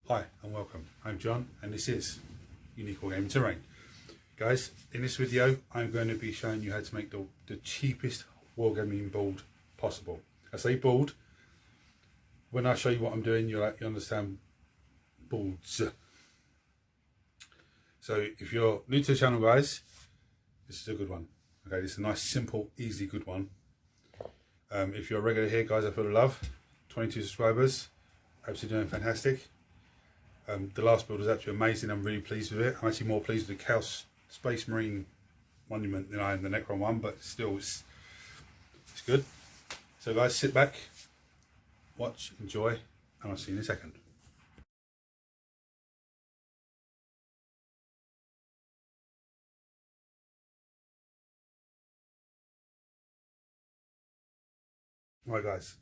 Hi and welcome, I'm John and this is Unique Wargaming Terrain. Guys, in this video I'm going to be showing you how to make the cheapest wargaming board possible. I say board, when I show you what I'm doing you understand boards. So if you're new to the channel guys, this is a good one. Okay, this is a nice, simple, easy, good one. If you're a regular here guys, I feel the love. 22 subscribers, absolutely doing fantastic. The last build was actually amazing. I'm really pleased with it. I'm actually more pleased with the Chaos Space Marine Monument than I am the Necron one, but still it's good. So guys, sit back, watch, enjoy, and I'll see you in a second. Right guys,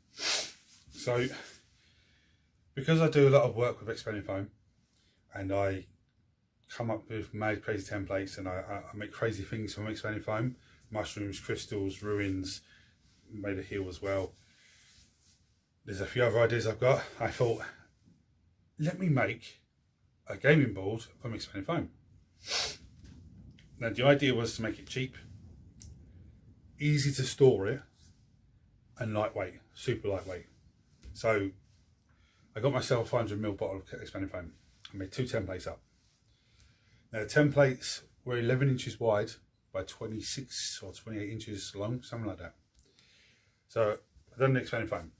so because I do a lot of work with expanding foam and I come up with mad crazy templates and I make crazy things from expanding foam, mushrooms, crystals, ruins, made a heel as well. There's a few other ideas I've got. I thought, let me make a gaming board from expanding foam. Now the idea was to make it cheap, easy to store it, and lightweight, super lightweight. So I got myself a 500ml bottle of expanding foam. I made two templates up. Now the templates were 11 inches wide by 26 or 28 inches long, something like that. So I done the expanding foam.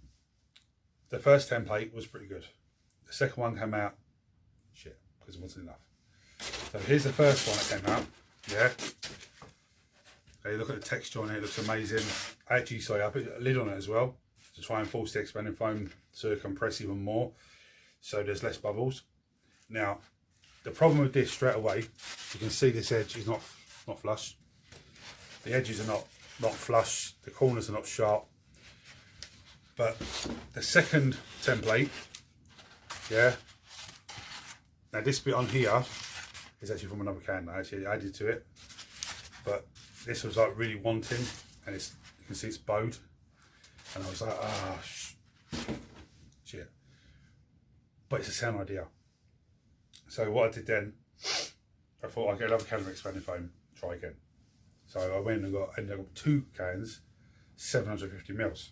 The first template was pretty good. The second one came out shit because it wasn't enough. So here's the first one that came out. Yeah. Okay, look at the texture on it, it looks amazing. I put a lid on it as well to try and force the expanding foam to compress even more so there's less bubbles. Now the problem with this straight away, you can see this edge is not flush. The edges are not flush, the corners are not sharp. But the second template, yeah, now this bit on here is actually from another can I actually added to it, but this was like really wanting, and you can see it's bowed, and I was like, ah, shit. But it's a sound idea. So what I did then, I thought I'd get another can of expanding foam, try again. So I went and ended up with two cans, 750 mils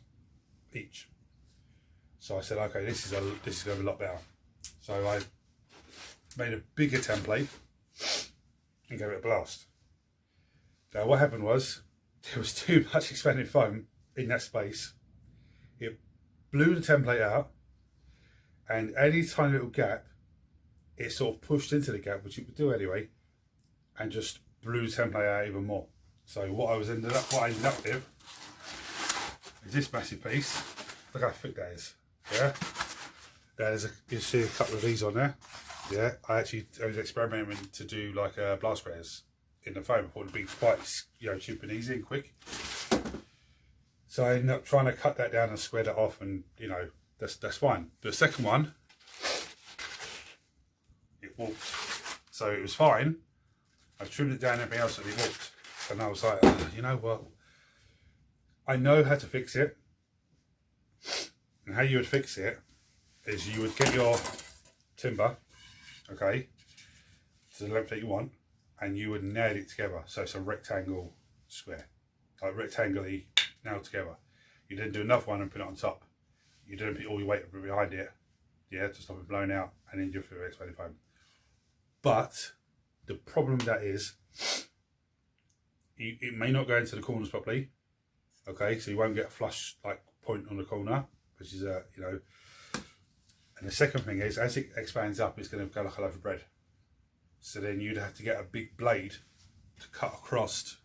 each. So I said, okay, this is going to be a lot better. So I made a bigger template and gave it a blast. Now what happened was, there was too much expanding foam in that space. It blew the template out, and any tiny little gap, it sort of pushed into the gap, which it would do anyway, and just blew the template out even more. So what I ended up with is this massive piece. Look how thick that is. Yeah. You see a couple of these on there. Yeah. I was experimenting to do like blast squares in the foam. I thought it'd be quite, cheap and easy and quick. So I ended up trying to cut that down and square that off, and that's fine. The second one, it walked. So it was fine. I trimmed it down, everything else, and it walked. And I was like, oh, you know what? I know how to fix it. And how you would fix it is you would get your timber, okay, to the length that you want, and you would nail it together. So it's a rectangle square, like rectangularly nailed together. You then do another one and put it on top. You don't put all your weight behind it, yeah, to stop it blowing out, and then you do it expanding foam. But the problem with that is, it may not go into the corners properly. Okay, so you won't get a flush like point on the corner, which is and the second thing is, as it expands up, it's going to go like a loaf of bread. So then you'd have to get a big blade to cut across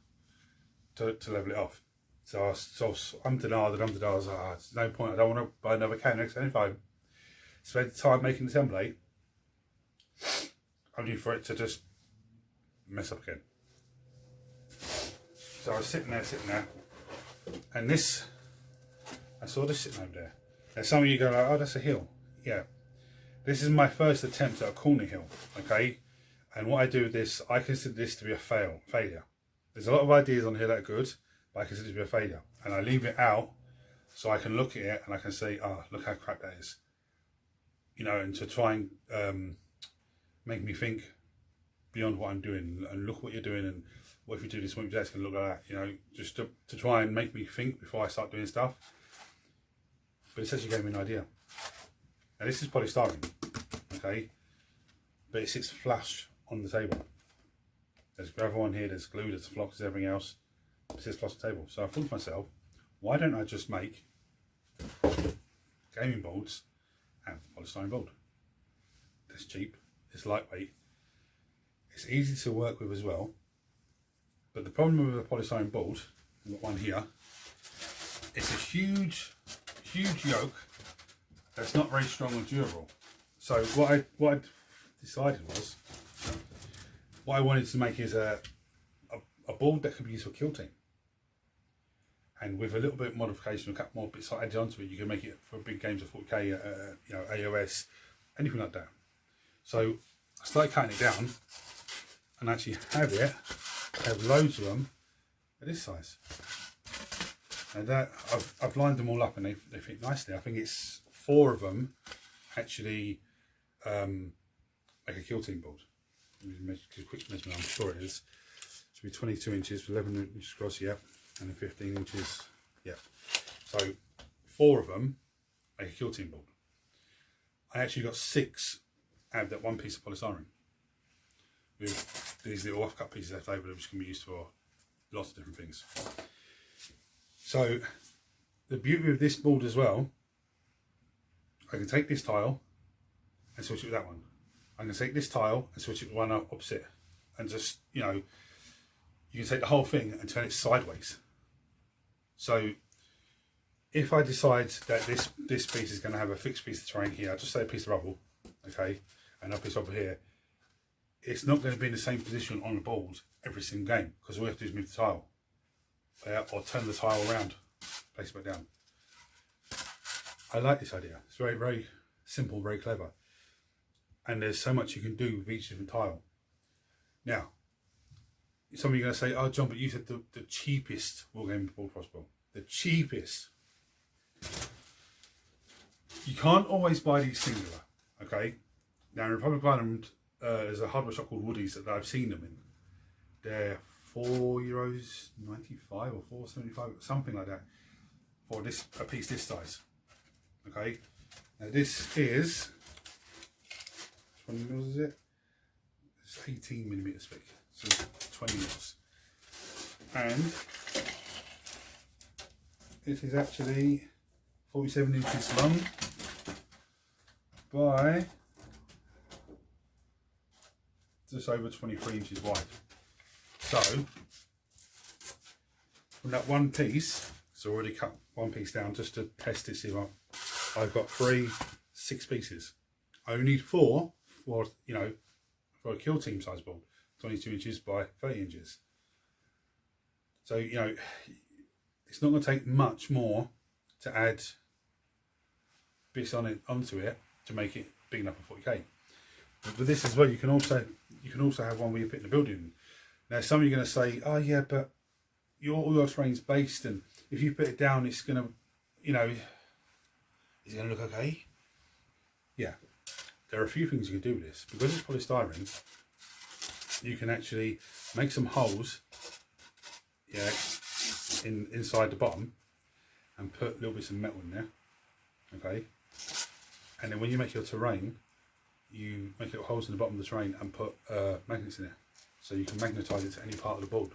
to level it off. So I was ummed-and-ahed, I was like, oh, there's no point, I don't want to buy another can of expanding foam, spend time making the template, only for it to just mess up again. So I was sitting there, and I saw this sitting over there. Now some of you go like, oh, that's a hill. Yeah. This is my first attempt at a corner hill, okay? And what I do with this, I consider this to be a failure. There's a lot of ideas on here that are good, but I consider it to be a failure. And I leave it out so I can look at it and I can say, oh, look how crap that is. you know, and to try and make me think beyond what I'm doing, and look what you're doing, and what if you do this, what if that's going to look like that, you know, just to try and make me think before I start doing stuff. But it actually gave me an idea. Now this is polystyrene, okay, but it sits flush on the table. There's gravel on here, there's glue, there's flocks, there's everything else. It sits flush on the table. So I thought to myself, why don't I just make gaming boards out of polystyrene board? It's cheap, it's lightweight, it's easy to work with as well. But the problem with a polystyrene board, I've got one here, it's a huge yoke that's not very strong or durable. So what I decided was, what I wanted to make is a board that could be used for Killteam. And with a little bit of modification, a couple more bits added onto it, you can make it for big games of 40k, you know, AOS, anything like that. So I started cutting it down and actually have loads of them at this size. And that I've lined them all up and they fit nicely. I think it's 4 of them actually make a Killteam board. Quick measurement, I'm sure it is. It should be 22 inches, 11 inches across, yeah, and then 15 inches, yeah. So 4 of them make a Killteam board. I actually got 6 out of that one piece of polystyrene, with these little off-cut pieces left over, which can be used for lots of different things. So the beauty of this board as well, I can take this tile and switch it with that one. I can take this tile and switch it with one opposite, and just, you know, you can take the whole thing and turn it sideways. So if I decide that this piece is going to have a fixed piece of terrain here, just say a piece of rubble, okay, and a piece over here, it's not going to be in the same position on the board every single game, because all we have to do is move the tile, or turn the tile around, place it back down. I like this idea. It's very, very simple, very clever. And there's so much you can do with each different tile. Now, some of you are going to say, oh John, but you said the cheapest wargaming board possible. The cheapest. You can't always buy these singular, okay? Now in Republic of Ireland, there's a hardware shop called Woody's that I've seen them in. They're €4.95 or €4.75, something like that, for a piece this size. Okay, now this is 20 mils, is it? It's 18mm thick, so 20 mils, and it is actually 47 inches long by just over 23 inches wide. So from that one piece, it's already cut one piece down just to test it, see what I've got 6 pieces. I only need 4 for, you know, for a Killteam size board, 22 inches by 30 inches. So, you know, it's not going to take much more to add bits onto it to make it big enough for 40k. But with this as well, you can also have one where you put in the building. Now, some of you are going to say, oh yeah, but all your terrain's based, and if you put it down, it's going to, you know, is it going to look okay? Yeah, there are a few things you can do with this. Because it's polystyrene, you can actually make some holes, yeah, inside the bottom, and put little bits of metal in there, okay? And then when you make your terrain, you make little holes in the bottom of the terrain and put magnets in it, so you can magnetise it to any part of the board.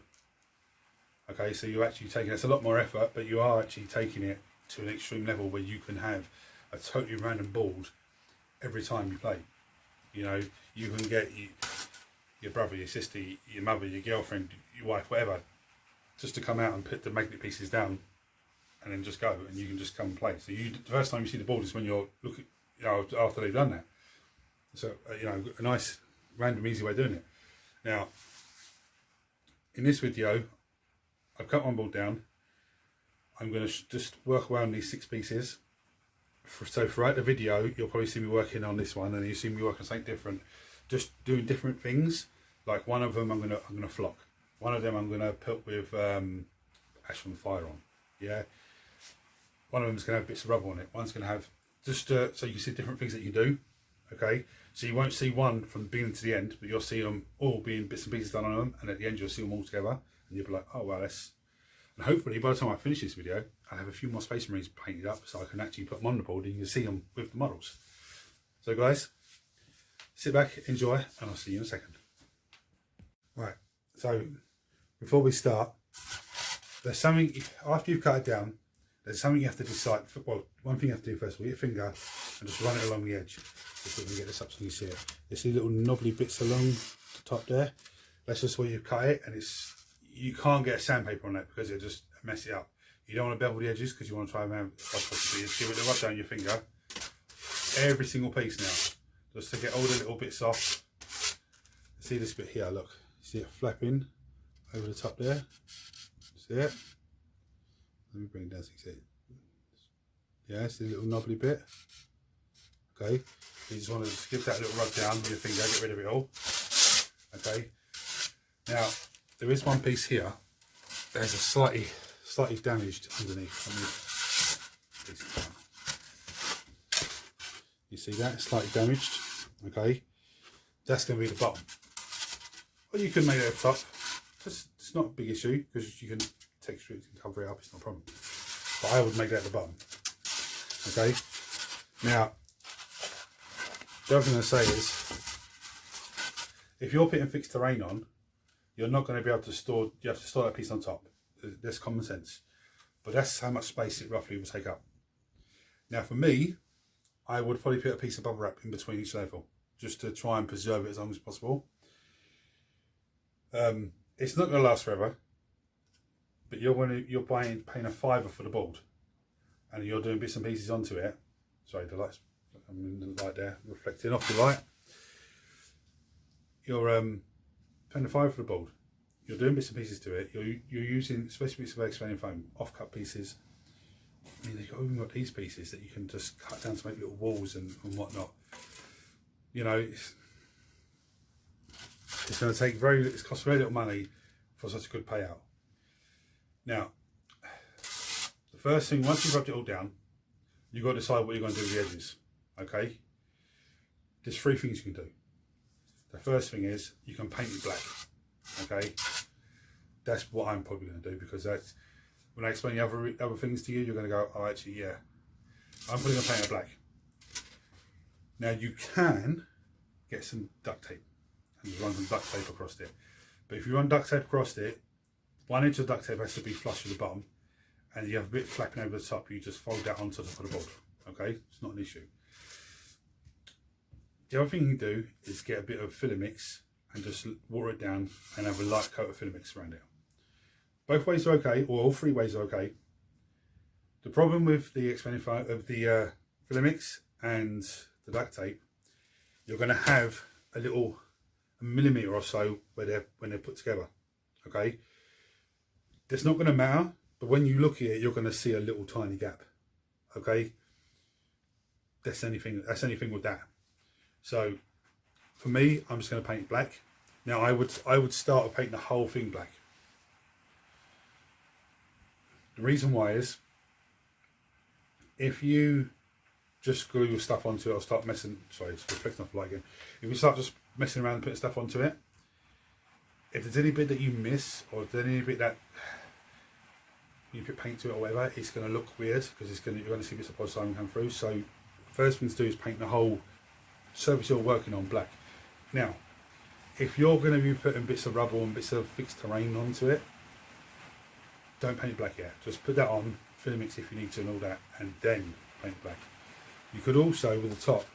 Okay, so you're actually taking, it's a lot more effort, but you are actually taking it to an extreme level where you can have a totally random board every time you play. You know, you can get your brother, your sister, your mother, your girlfriend, your wife, whatever, just to come out and put the magnet pieces down and then just go, and you can just come and play. So the first time you see the board is when you're looking, you know, after they've done that. So, you know, a nice, random, easy way of doing it. Now, in this video, I've cut one board down. I'm going to just work around these 6 pieces. So throughout the video, you'll probably see me working on this one, and you see me working on something different, just doing different things. Like one of them, I'm gonna flock. One of them, I'm gonna put with ash from the fire on. Yeah. One of them's gonna have bits of rubber on it. One's gonna have just so you can see different things that you do. Okay, so you won't see one from the beginning to the end, but you'll see them all being bits and pieces done on them, and at the end you'll see them all together, and you'll be like, oh well, that's... And hopefully by the time I finish this video, I'll have a few more Space Marines painted up, so I can actually put them on the board and you can see them with the models. So guys, sit back, enjoy, and I'll see you in a second. Right, so before we start, there's something, after you've cut it down, there's something you have to decide. Well, one thing you have to do first, with your finger and just run it along the edge. Just so we can get this up so you see it. You see little knobbly bits along the top there? That's just where you cut it, and you can't get a sandpaper on that because it'll just mess it up. You don't want to bevel the edges because you want to try and have, just give it a rub down your finger. Every single piece now, just to get all the little bits off. See this bit here, look. See it flapping over the top there? See it? Let me bring it down so you can see it. Yeah, see the little knobbly bit? Okay, you just want to just give that little rub down with your finger, get rid of it all. Okay, now there is one piece here. There's a slightly damaged underneath. You see that? It's slightly damaged. Okay, that's going to be the bottom. Or you can make it at the top. It's not a big issue because you can texture it and cover it up. It's not a problem. But I would make that at the bottom. Okay. Now, the other thing I say is, if you're putting fixed terrain on, you're not going to be able to store. You have to store that piece on top. That's common sense. But that's how much space it roughly will take up. Now, for me, I would probably put a piece of bubble wrap in between each level, just to try and preserve it as long as possible. It's not going to last forever, but you're paying a £5 for the board, and you're doing bits and pieces onto it. Sorry, the light's, I mean, the light there reflecting off the light. You're paying a £5 for the board. You're doing bits and pieces to it. You're using especially bits of expanding foam, off-cut pieces. I mean, they've even got these pieces that you can just cut down to make little walls and whatnot. You know, it's going to take it's cost very little money for such a good payout. Now, the first thing, once you've rubbed it all down, you've got to decide what you're going to do with the edges. Okay? There's three things you can do. The first thing is you can paint it black. Okay? That's what I'm probably going to do, because that's, when I explain the other things to you, you're going to go, oh, actually, yeah. I'm putting a paint black. Now, you can get some duct tape and just run some duct tape across it. But if you run duct tape across it, one edge of duct tape has to be flush with the bottom, and you have a bit flapping over the top, you just fold that onto the top of the board. Okay? It's not an issue. The other thing you can do is get a bit of filler mix and just water it down and have a light coat of filler mix around it. Both ways are okay, or all three ways are okay. The problem with the expanding foam of the filler mix and the duct tape, you're going to have a millimetre or so when they're put together. Okay, that's not going to matter, but when you look at it, you're going to see a little tiny gap. Okay, that's anything with that. So for me, I'm just going to paint it black. Now I would start with painting the whole thing black. The reason why is, if you just glue your stuff onto it or start messing, sorry, it's reflecting off the light again. If you start just messing around and putting stuff onto it, if there's any bit that you miss, or if there's any bit that you put paint to it or whatever, it's going to look weird, because you're going to see bits of polystyrene come through. So first thing to do is paint the whole surface you're working on black. Now, if you're going to be putting bits of rubble and bits of fixed terrain onto it, don't paint it black yet. Just put that on, filler mix if you need to and all that, and then paint black. You could also, with the top,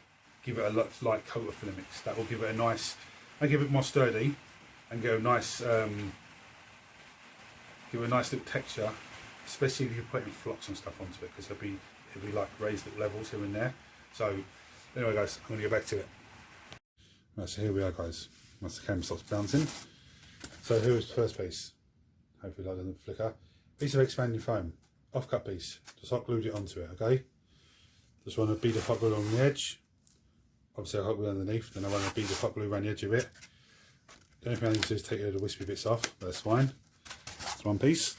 give it a light coat of filler mix. That will give it a nice, make it a bit more sturdy, and give a nice little texture, especially if you're putting flocks and stuff onto it, because it'll be like raised at levels here and there. So anyway guys, I'm going to go back to it. Right, so here we are guys, once the camera stops bouncing. So here's the first piece, hopefully that doesn't flicker. Piece of expanding foam, off cut piece, just hot glued it onto it, okay? Just run a bead of hot glue along the edge, obviously I hot glue underneath, then I run a bead of hot glue around the edge of it. The only thing I need to do is take the wispy bits off, but that's fine. That's one piece.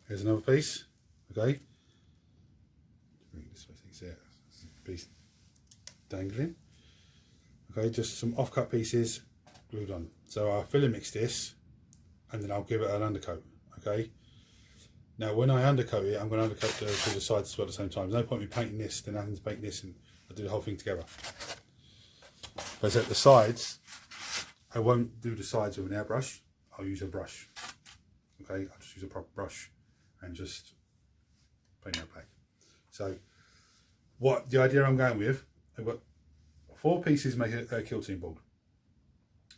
Here's another piece, okay? Bring this way so you can see it. piece dangling. Okay, just some off-cut pieces glued on. So I'll filler mix this and then I'll give it an undercoat. Okay, now when I undercoat it, I'm going to undercoat to the sides as well at the same time. There's no point in me painting this, then having to paint this, and I'll do the whole thing together. But at the sides, I won't do the sides with an airbrush. I'll use a brush. Okay, I'll just use a proper brush and just paint that black. So what the idea I'm going with, I've got 4 pieces make a Killteam board.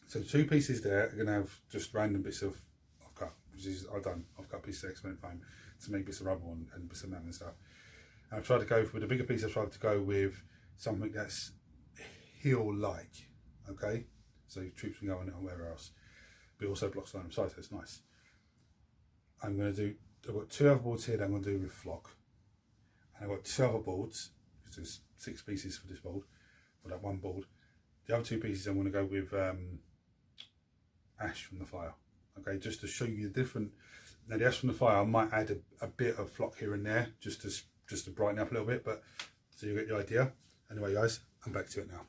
So 2 pieces there are going to have just random bits of off-cut, which is I've cut pieces of experiment foam to make bits of rubber and bits of metal and stuff. And I've tried to go with the bigger piece. I've tried to go with something that's heel-like. Okay, so troops can go on it or wherever else, but it also blocks line of sight, so it's nice. I've got 2 other boards here that I'm going to do with flock, and I've got 2 other boards, because there's 6 pieces for this board, for that one board. The other 2 pieces I'm going to go with ash from the fire. Okay, just to show you the different. Now the ash from the fire, I might add a bit of flock here and there, just to brighten up a little bit, but so you get the idea. Anyway, guys, I'm back to it now.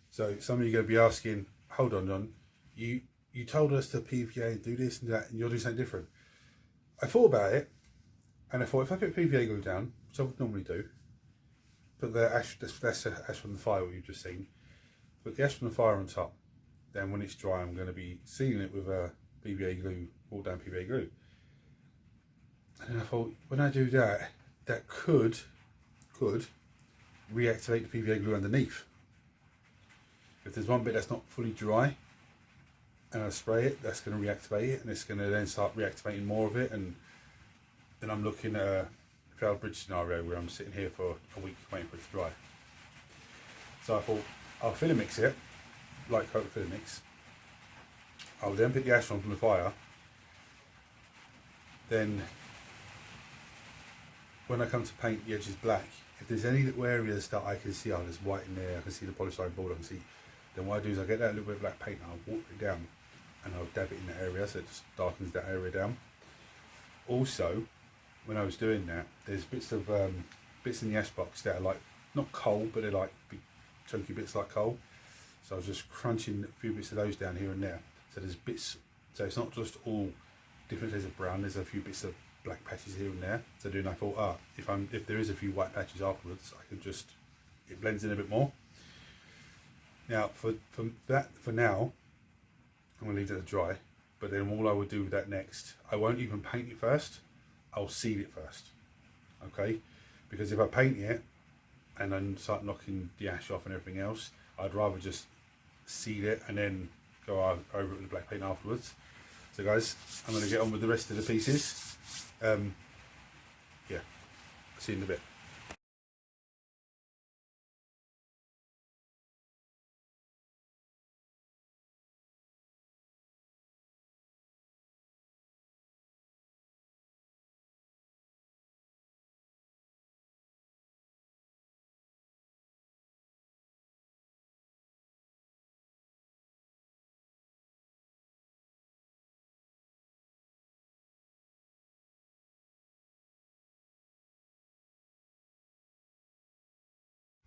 So some of you are going to be asking, hold on, John, you told us to PVA and do this and that, and you're doing something different. I thought about it, and I thought if I put PVA glue down, which I would normally do, put the ash, that's ash from the fire, what you've just seen, put the ash from the fire on top, then when it's dry, I'm going to be sealing it with a PVA glue, all down PVA glue. And then I thought, when I do that, that could reactivate the PVA glue underneath. If there's one bit that's not fully dry and I spray it, that's going to reactivate it, and it's going to then start reactivating more of it, and then I'm looking at a failed bridge scenario where I'm sitting here for a week waiting for it to dry. So I thought I'll filler mix it, light coat filler mix. I'll then put the ash on from the fire. Then when I come to paint the edges black, if there's any little areas that I can see, oh, there's white in there, I can see the polystyrene board, I can see, then what I do is I get that little bit of black paint and I'll water it down and I'll dab it in that area so it just darkens that area down. Also, when I was doing that, there's bits of bits in the ash box that are like, not coal, but they're like big chunky bits like coal. So I was just crunching a few bits of those down here and there. So there's bits, so it's not just all different shades of brown, there's a few bits of black patches here and there. So then I thought, if there is a few white patches afterwards, I could just, it blends in a bit more. Now for now, I'm going to leave that to dry, but then all I would do with that next, I won't even paint it first, I'll seal it first, okay? Because if I paint it and then start knocking the ash off and everything else, I'd rather just seal it and then go over it with the black paint afterwards. So guys, I'm going to get on with the rest of the pieces. Yeah, see you in a bit.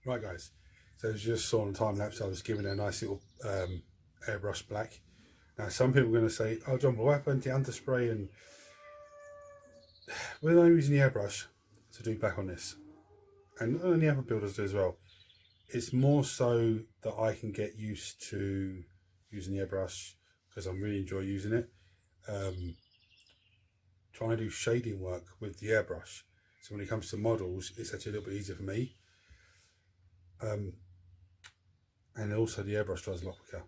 Right guys, so as you just saw on time lapse, I was giving it a nice little airbrush black. Now some people are going to say, oh John, what happened to underspray? And we're only using the airbrush to do black on this, and the other builders do as well. It's more so that I can get used to using the airbrush because I really enjoy using it. Trying to do shading work with the airbrush, so when it comes to models, it's actually a little bit easier for me. and also the airbrush dries a lot quicker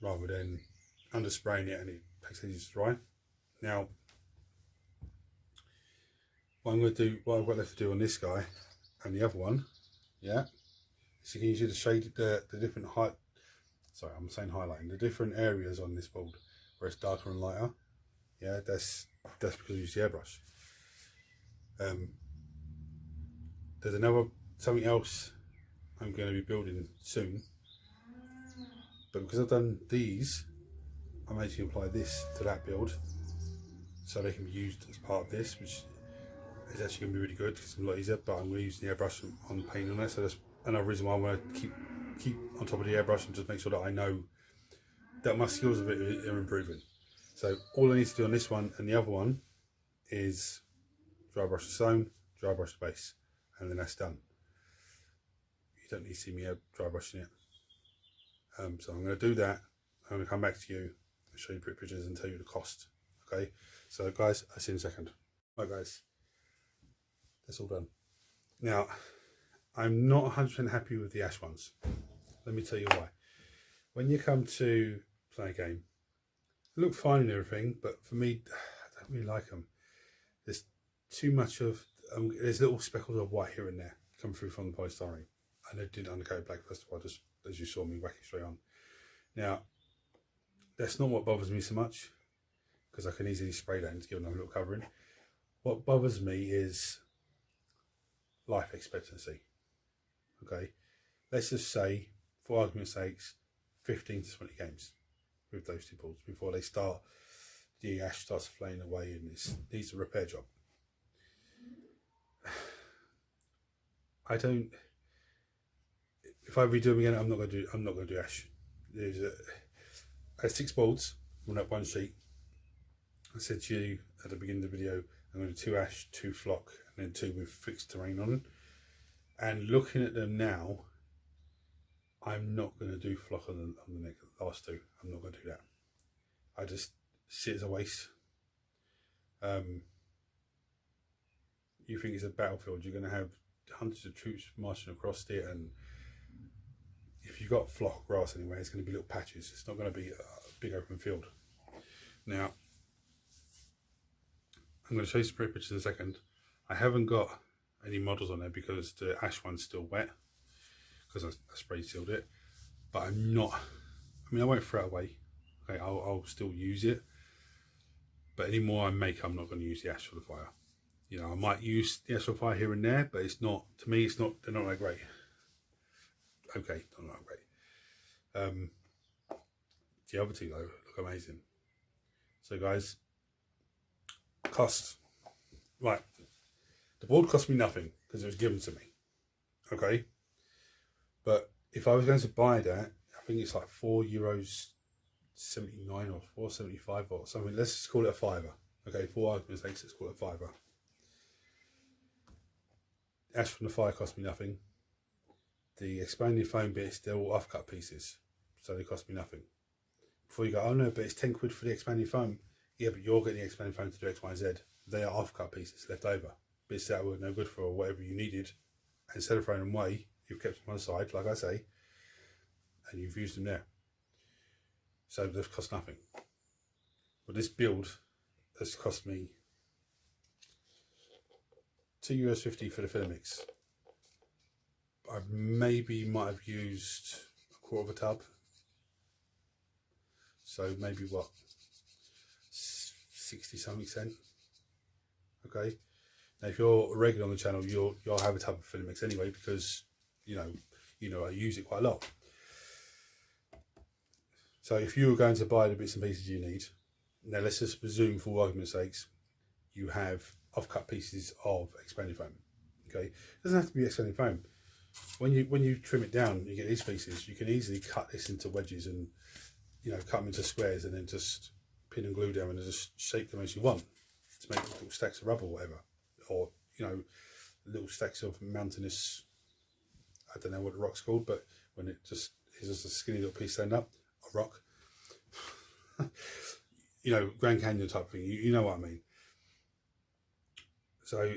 rather than under spraying it and it takes ages to dry. Now, what I've got left to do on this guy and the other one, yeah, so you can use the shade, the different height. Sorry, I'm saying highlighting the different areas on this board where it's darker and lighter. Yeah, that's because I use the airbrush. There's something else I'm going to be building soon, but because I've done these, I'm actually apply this to that build, so they can be used as part of this, which is actually going to be really good. It's a lot easier, but I'm going to use the airbrush on paint on it, so that's another reason why I want to keep on top of the airbrush and just make sure that I know that my skills are improving. So all I need to do on this one and the other one is dry brush the stone, dry brush the base, and then that's done. You don't need to see me dry brushing it. So I'm going to do that. I'm going to come back to you and show you pretty pictures and tell you the cost. Okay, so guys, I'll see you in a second. Right guys, that's all done. Now, I'm not 100% happy with the ash ones. Let me tell you why. When you come to play a game, they look fine and everything, but for me, I don't really like them. There's too much of, there's little speckles of white here and there come through from the polystyrene. And I did undercoat black first of all, just as you saw me whacking straight on. Now, that's not what bothers me so much, because I can easily spray that and give them a little covering. What bothers me is life expectancy. Okay, let's just say, for argument's sakes, 15 to 20 games with those two balls before they start, the ash starts flaying away and it needs a repair job. I don't. If I redo them again, I'm not going to do ash. I had 6 bolts on that one sheet. I said to you at the beginning of the video, I'm going to do 2 ash, 2 flock, and then 2 with fixed terrain on it. And looking at them now, I'm not going to do flock on the last 2. I'm not going to do that. I just see it as a waste. You think it's a battlefield, you're going to have hundreds of troops marching across it, and if you've got flock grass anyway, it's going to be little patches. It's not going to be a big open field. Now, I'm going to show you some pretty pictures in a second. I haven't got any models on there because the ash one's still wet, because I spray sealed it. But I'm not, I mean, I won't throw it away. Okay, I'll still use it. But any more I make, I'm not going to use the ash for the fire. You know, I might use the ash for the fire here and there, but it's not, to me, it's not, they're not that great. Okay, not that great. The other 2 though look amazing. So guys, cost. Right, the board cost me nothing because it was given to me. Okay, but if I was going to buy that, I think it's like €4.79 or €4.75 or something. Let's just call it a £5. Okay, for argument's sake, let's call it a £5. Ash from the fire cost me nothing. The expanded foam bit is still offcut pieces, so they cost me nothing. Before you go, oh no, but it's 10 quid for the expanded foam. Yeah, but you're getting the expanded foam to do X, Y, Z. They are offcut pieces left over. Bits that were no good for whatever you needed. Instead of throwing them away, you've kept them on the side, like I say, and you've used them there. So they've cost nothing. But this build has cost me €2.50 for the filler mix. I maybe might have used a quarter of a tub. So maybe what, 60 something cent. Okay. Now if you're a regular on the channel, you'll have a tub of filler mix anyway, because you know I use it quite a lot. So if you were going to buy the bits and pieces you need, now let's just presume for argument's sakes, you have off-cut pieces of expanded foam. Okay, it doesn't have to be expanded foam. When you trim it down, you get these pieces. You can easily cut this into wedges and cut them into squares, and then just pin and glue them and just shape them as you want to make little stacks of rubber or whatever, or little stacks of mountainous. I don't know what the rock's called, but when it just is just a skinny little piece stand up, a rock. Grand Canyon type thing. You know what I mean. So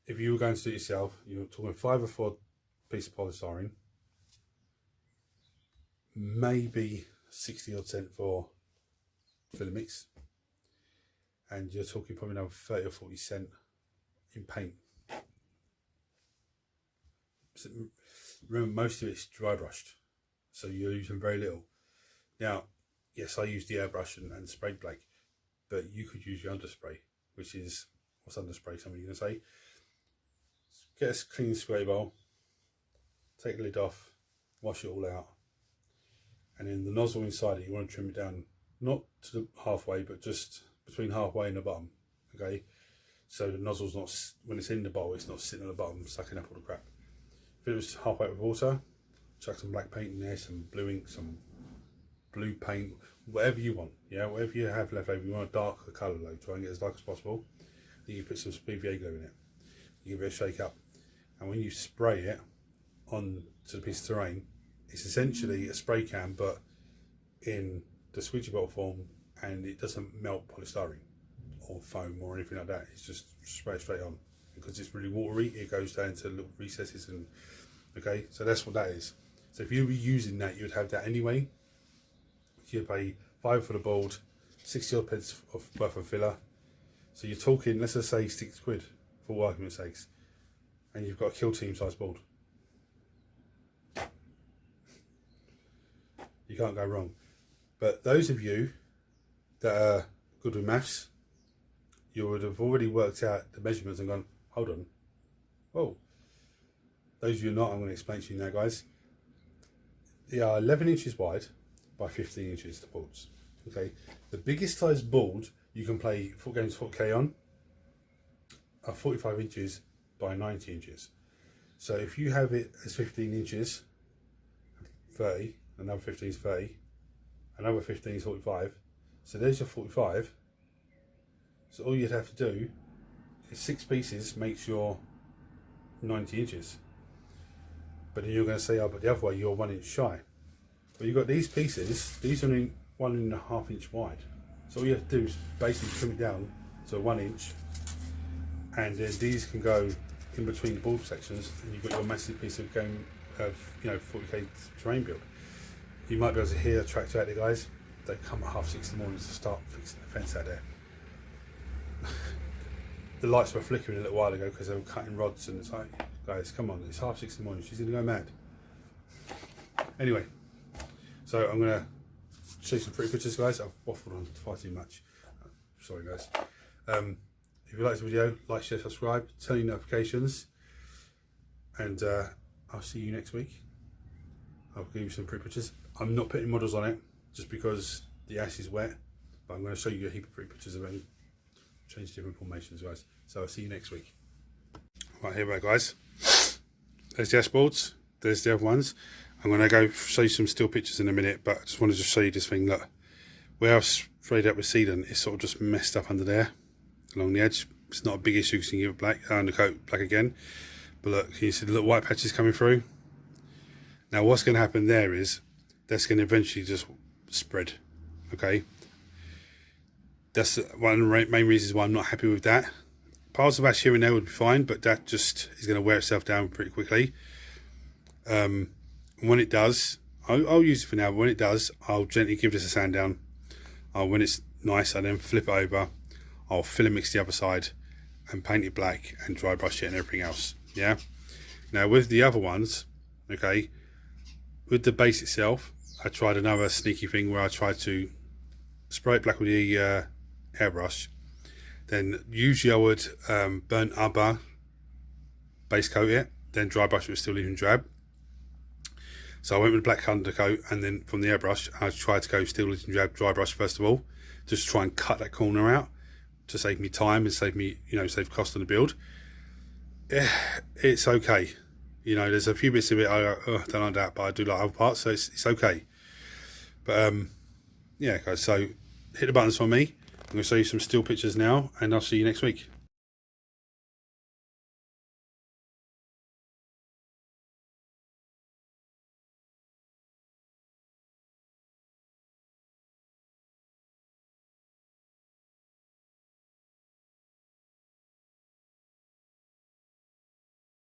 if you were going to do it yourself, you're talking 5 or 4 pieces of polystyrene, maybe 60 odd cent for filler mix, and you're talking probably another 30 or 40 cent in paint. So remember, most of it's dry brushed, so you're using very little. Now, yes, I use the airbrush and sprayed black, but you could use your underspray, which is, what's underspray? Somebody going to say? Get a clean spray bowl, take the lid off, wash it all out, and then the nozzle inside it, you want to trim it down, not to the halfway, but just between halfway and the bottom, okay? So the nozzle's not, when it's in the bowl, it's not sitting at the bottom, sucking up all the crap. If it was halfway with water, chuck some black paint in there, some blue ink, some blue paint, whatever you want, yeah? Whatever you have left over, you want a darker colour though, try and get as dark as possible. Then you put some PVA glue in it, you give it a shake up, and when you spray it on to the piece of terrain, it's essentially a spray can but in the squeegee bottle form, and it doesn't melt polystyrene or foam or anything like that. It's just spray it straight on. Because it's really watery, it goes down to little recesses, and okay, so that's what that is. So if you were using that, you would have that anyway. You'd pay £5 for the board, 60 odd pence worth of filler. So you're talking, let's just say £6 for argument's sakes, and you've got a Killteam size board. You can't go wrong. But those of you that are good with maths, you would have already worked out the measurements and gone, hold on, whoa. Those of you not, I'm going to explain to you now, guys. They are 11 inches wide by 15 inches, the boards. Okay, the biggest size board you can play 4 games 4K on are 45 inches by 90 inches. So if you have it as 15 inches, 30, another 15 is 30, another 15 is 45. So there's your 45. So all you'd have to do is 6 pieces makes your 90 inches. But then you're going to say, oh, but the other way you're 1 inch shy. But you've got these pieces, these are only 1.5 inch wide. So all you have to do is basically trim it down to 1 inch, and then these can go in between the board sections, and you've got your massive piece of game of 40k terrain build. You might be able to hear a tractor out there, guys. They come at 6:30 in the morning to start fixing the fence out there. The lights were flickering a little while ago because they were cutting rods, and it's like, guys, come on, it's 6:30 in the morning, she's gonna go mad. Anyway, so I'm gonna show you some pretty pictures, guys. I've waffled on far too much. Sorry, guys. If you like the video, like, share, subscribe, turn your notifications, and I'll see you next week. I'll give you some pretty pictures. I'm not putting models on it just because the ash is wet, but I'm going to show you a heap of pretty pictures of it. Change different formations, guys. So I'll see you next week. Right, here we go, guys. There's the dashboards. There's the other ones. I'm going to go show you some still pictures in a minute, but I just wanted to show you this thing. Look, where I've sprayed up with sealant, it's sort of just messed up under there along the edge. It's not a big issue because you can give it black, undercoat black again. But look, can you see the little white patches coming through? Now what's going to happen there is that's going to eventually just spread. Okay, that's one of the main reasons why I'm not happy with that. Piles of ash here and there would be fine, but that just is going to wear itself down pretty quickly. When it does, I'll use it for now, but when it does, I'll gently give this a sand down. When it's nice, I then flip it over, I'll filler mix the other side and paint it black and dry brush it and everything else. Yeah. Now with the other ones, okay, with the base itself, I tried another sneaky thing where I tried to spray it black with the airbrush. Then usually I would burnt umber, base coat it, then dry brush it with still leaving drab. So I went with black undercoat, and then from the airbrush I tried to go still leaving drab dry brush first of all, just to try and cut that corner out to save me time and save me, save cost on the build. It's okay. There's a few bits of it I don't like that, but I do like other parts, so it's okay. But yeah, guys, so hit the buttons for me. I'm going to show you some still pictures now, and I'll see you next week.